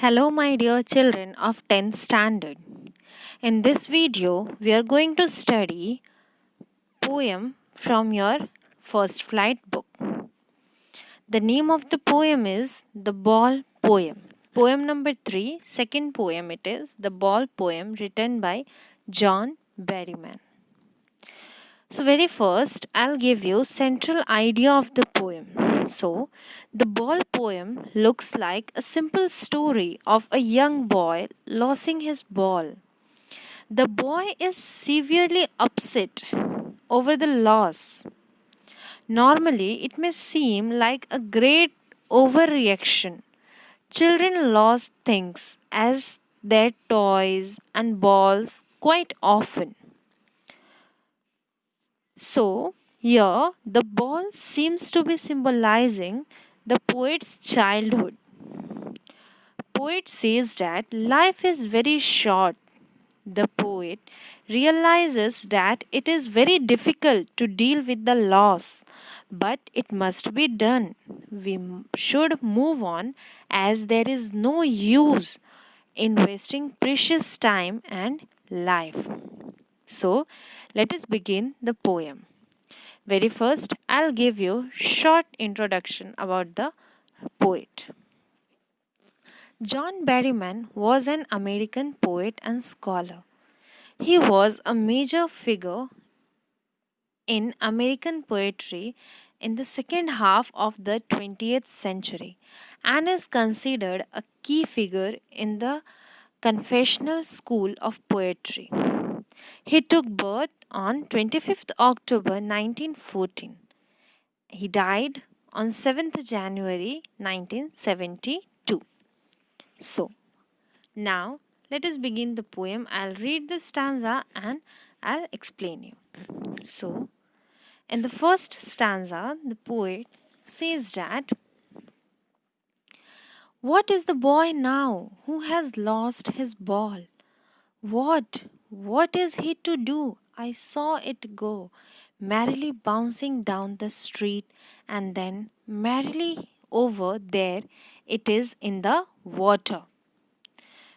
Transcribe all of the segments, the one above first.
Hello, my dear children of 10th standard. In this video, we are going to study poem from your first flight book. The name of the poem is The Ball Poem. Poem number 3, second poem it is The Ball Poem written by John Berryman. So very first, I'll give you central idea of the poem. So, the ball poem looks like a simple story of a young boy losing his ball. The boy is severely upset over the loss. Normally, it may seem like a great overreaction. Children lose things as their toys and balls quite often. So, here the ball seems to be symbolizing the poet's childhood. Poet says that life is very short. The poet realizes that it is very difficult to deal with the loss, but it must be done. We should move on as there is no use in wasting precious time and life. So, let us begin the poem. Very first, I'll give you short introduction about the poet. John Berryman was an American poet and scholar. He was a major figure in American poetry in the second half of the 20th century and is considered a key figure in the confessional school of poetry. He took birth on 25th October 1914. He died on 7th January 1972. So, now let us begin the poem. I'll read the stanza and I'll explain you. So, in the first stanza, the poet says that what is the boy now who has lost his ball? What is he to do? I saw it go, merrily bouncing down the street, and then merrily over there it is in the water.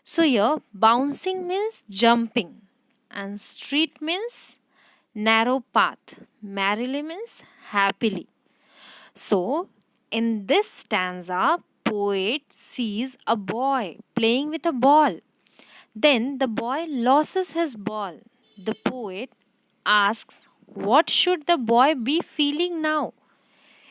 So here bouncing means jumping and street means narrow path. Merrily means happily. So in this stanza, poet sees a boy playing with a ball. Then the boy loses his ball. The poet asks, what should the boy be feeling now?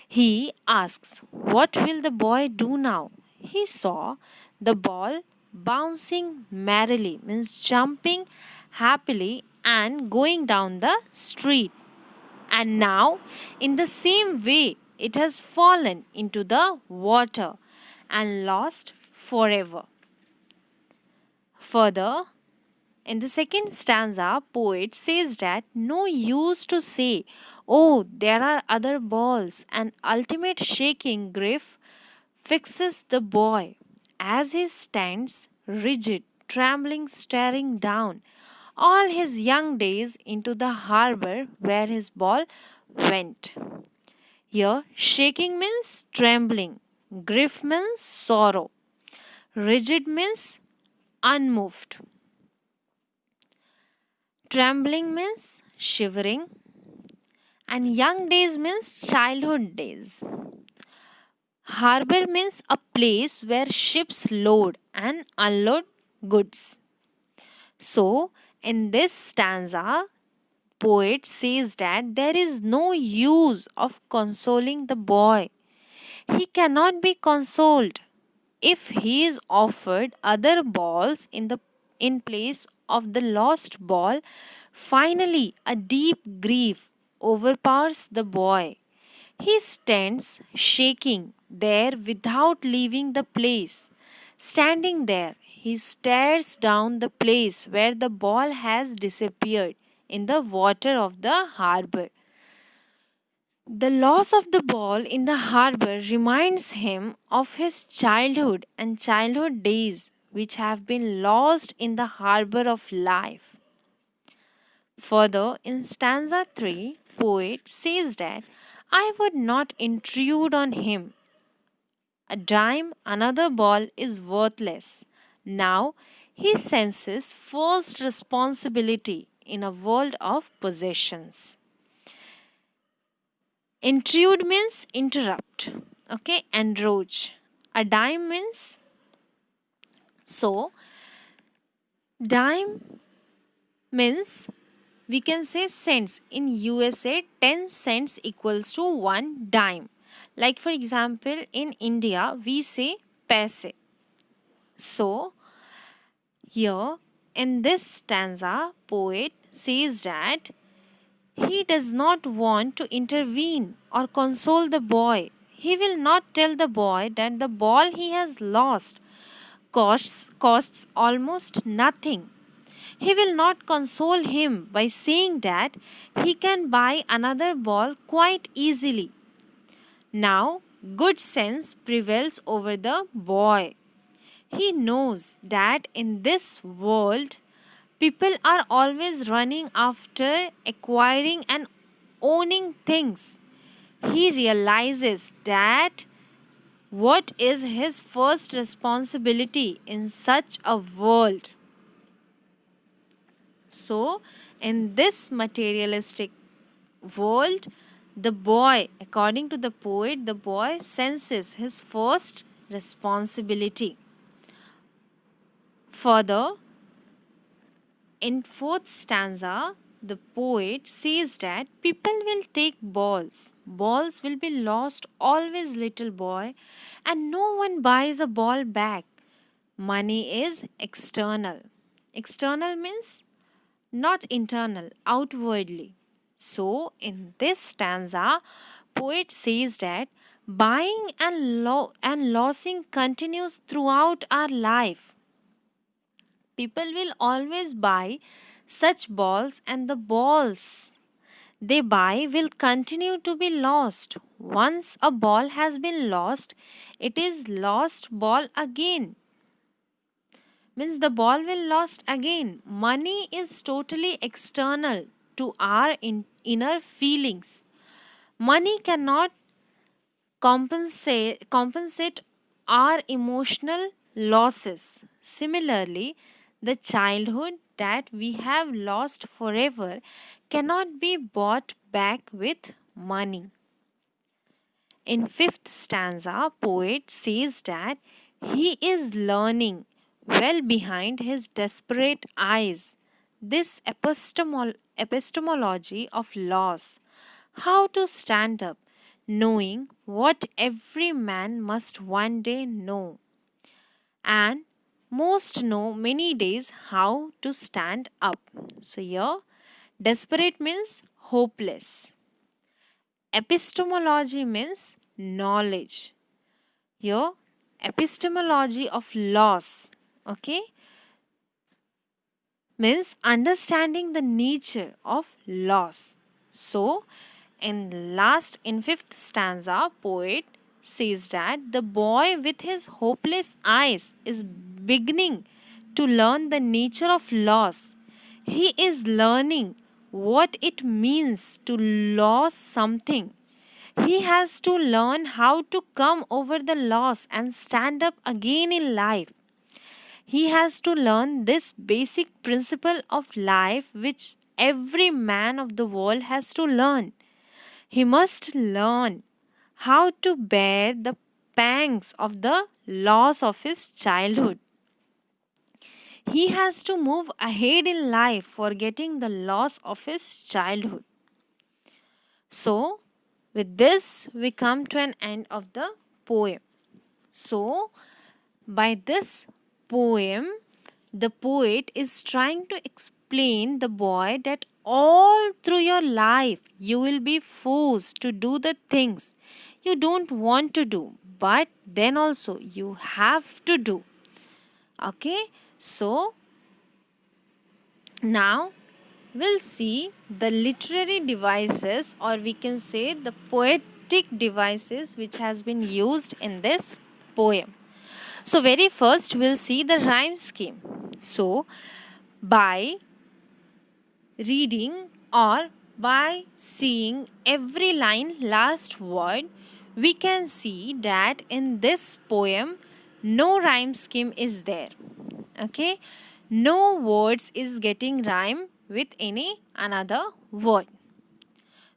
He asks, what will the boy do now? He saw the ball bouncing merrily, means jumping happily and going down the street. And now, in the same way, it has fallen into the water and lost forever. Further, in the second stanza, poet says that no use to say, oh, there are other balls. An ultimate shaking grief fixes the boy as he stands rigid, trembling, staring down all his young days into the harbor where his ball went. Here, shaking means trembling, grief means sorrow, rigid means unmoved. Trembling means shivering, and young days means childhood days. Harbor means a place where ships load and unload goods. So, in this stanza, poet says that there is no use of consoling the boy. He cannot be consoled if he is offered other balls in place of the lost ball. Finally, a deep grief overpowers the boy. He stands shaking there without leaving the place. Standing there, he stares down the place where the ball has disappeared in the water of the harbor. The loss of the ball in the harbor reminds him of his childhood and childhood days, which have been lost in the harbor of life. Further, in stanza 3, poet says that I would not intrude on him. a dime, another ball is worthless. Now he senses first responsibility in a world of possessions. Intrude means interrupt. Okay, enroach. A dime means so. Dime means we can say cents. In USA, 10 cents equals to 1 dime. Like for example, in India, we say paise. So, here in this stanza, poet says that he does not want to intervene or console the boy. He will not tell the boy that the ball he has lost costs almost nothing. He will not console him by saying that he can buy another ball quite easily. Now, good sense prevails over the boy. He knows that in this world, people are always running after acquiring and owning things. He realizes that what is his first responsibility in such a world. So, in this materialistic world, the boy, according to the poet, the boy senses his first responsibility. Further, in fourth stanza, the poet says that people will take balls. Balls will be lost always, little boy, and no one buys a ball back. Money is external. External means not internal, outwardly. So, in this stanza, poet says that buying and losing continues throughout our life. People will always buy such balls, and the balls they buy will continue to be lost. Once a ball has been lost, it is lost ball again. Means the ball will lost again. Money is totally external to our inner feelings. Money cannot compensate our emotional losses. Similarly, the childhood that we have lost forever cannot be bought back with money. In fifth stanza, poet says that he is learning well behind his desperate eyes this epistemology of loss, how to stand up, knowing what every man must one day know, and most know many days how to stand up. So here, desperate means hopeless. Epistemology means knowledge. Here, epistemology of loss, okay, means understanding the nature of loss. So, in fifth stanza, poet says that the boy with his hopeless eyes is beginning to learn the nature of loss. He is learning what it means to lose something. He has to learn how to come over the loss and stand up again in life. He has to learn this basic principle of life which every man of the world has to learn. He must learn how to bear the pangs of the loss of his childhood. He has to move ahead in life forgetting the loss of his childhood. So, with this, we come to an end of the poem. So, by this poem, the poet is trying to explain the boy that all through your life you will be forced to do the things you don't want to do, but then also you have to do. Okay, so now we'll see the literary devices, or we can say the poetic devices which has been used in this poem. So very first we'll see the rhyme scheme. So by reading or by seeing every line last word, we can see that in this poem, no rhyme scheme is there. Okay, no words is getting rhyme with any another word.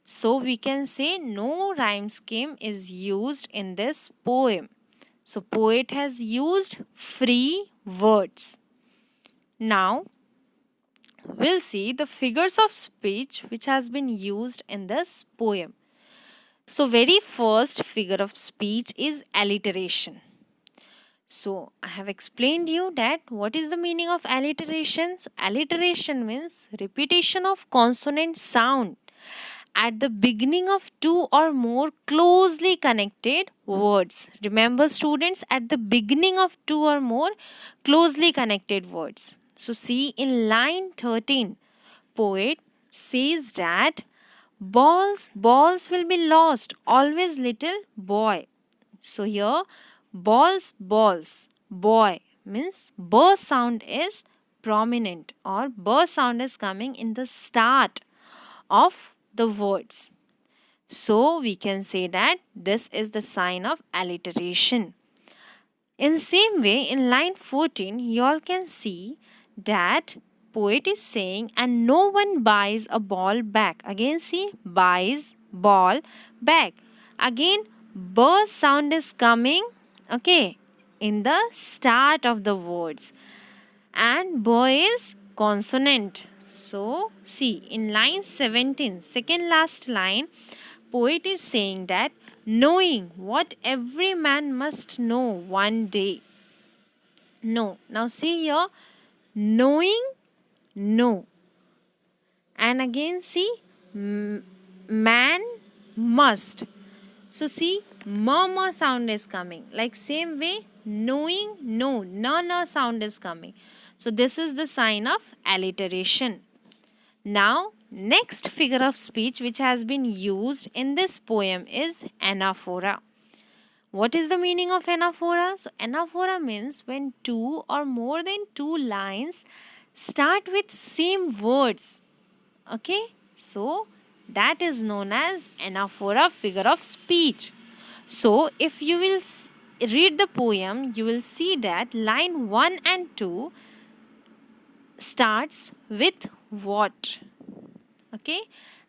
So we can say no rhyme scheme is used in this poem. So poet has used free words. Now we'll see the figures of speech which has been used in this poem. So very first figure of speech is alliteration. So I have explained you that what is the meaning of alliteration. So alliteration means repetition of consonant sound at the beginning of two or more closely connected words. Remember students, at the beginning of two or more closely connected words. So see in line 13, poet says that balls will be lost, always little boy. So here balls, boy means b sound is prominent or b sound is coming in the start of the words. So we can say that this is the sign of alliteration. In the same way, in line 14, you all can see that poet is saying, and no one buys a ball back. Again, see, buys, ball, back. Again, b sound is coming, okay, in the start of the words. And boy is consonant. So, see, in line 17, second last line, poet is saying that knowing what every man must know one day. No. Now see here, knowing, no. And again see, man must. So see, mama sound is coming. Like same way, knowing, no, na sound is coming. So this is the sign of alliteration. Now, next figure of speech which has been used in this poem is anaphora. What is the meaning of anaphora? So, anaphora means when two or more than two lines start with same words. Okay? So, that is known as anaphora figure of speech. So, if you will read the poem, you will see that line 1 and 2 starts with what? Okay,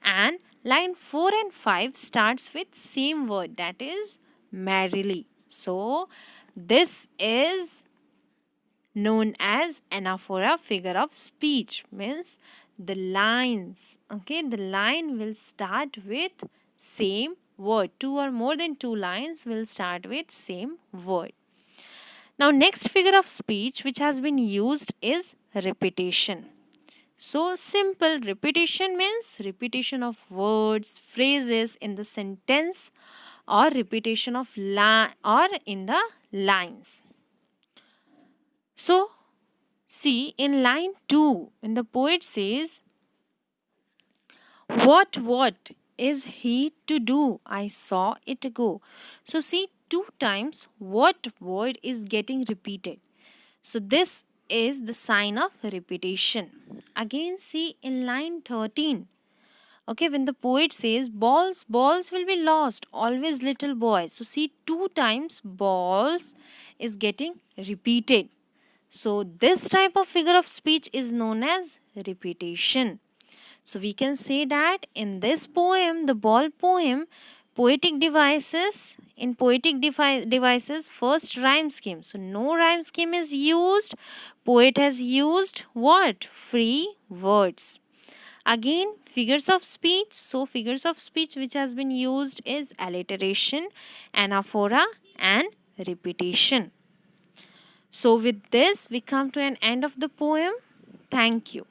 and line 4 and 5 starts with same word, that is merrily. So this is known as anaphora figure of speech, means the lines, okay, the line will start with same word. Two or more than two lines will start with same word. Now next figure of speech which has been used is repetition. So simple repetition means repetition of words, phrases in the sentence or repetition of or in the lines. So see in line 2 when the poet says, what is he to do? I saw it go. So see, two times what word is getting repeated. So this is the sign of repetition. Again see in line 13. Okay, when the poet says balls will be lost, always little boy. So see, two times balls is getting repeated. So this type of figure of speech is known as repetition. So we can say that in this poem, the ball poem, poetic devices, in poetic devices, first rhyme scheme. So no rhyme scheme is used. Poet has used what? Free words. Again, figures of speech. So figures of speech which has been used is alliteration, anaphora and repetition. So with this we come to an end of the poem. Thank you.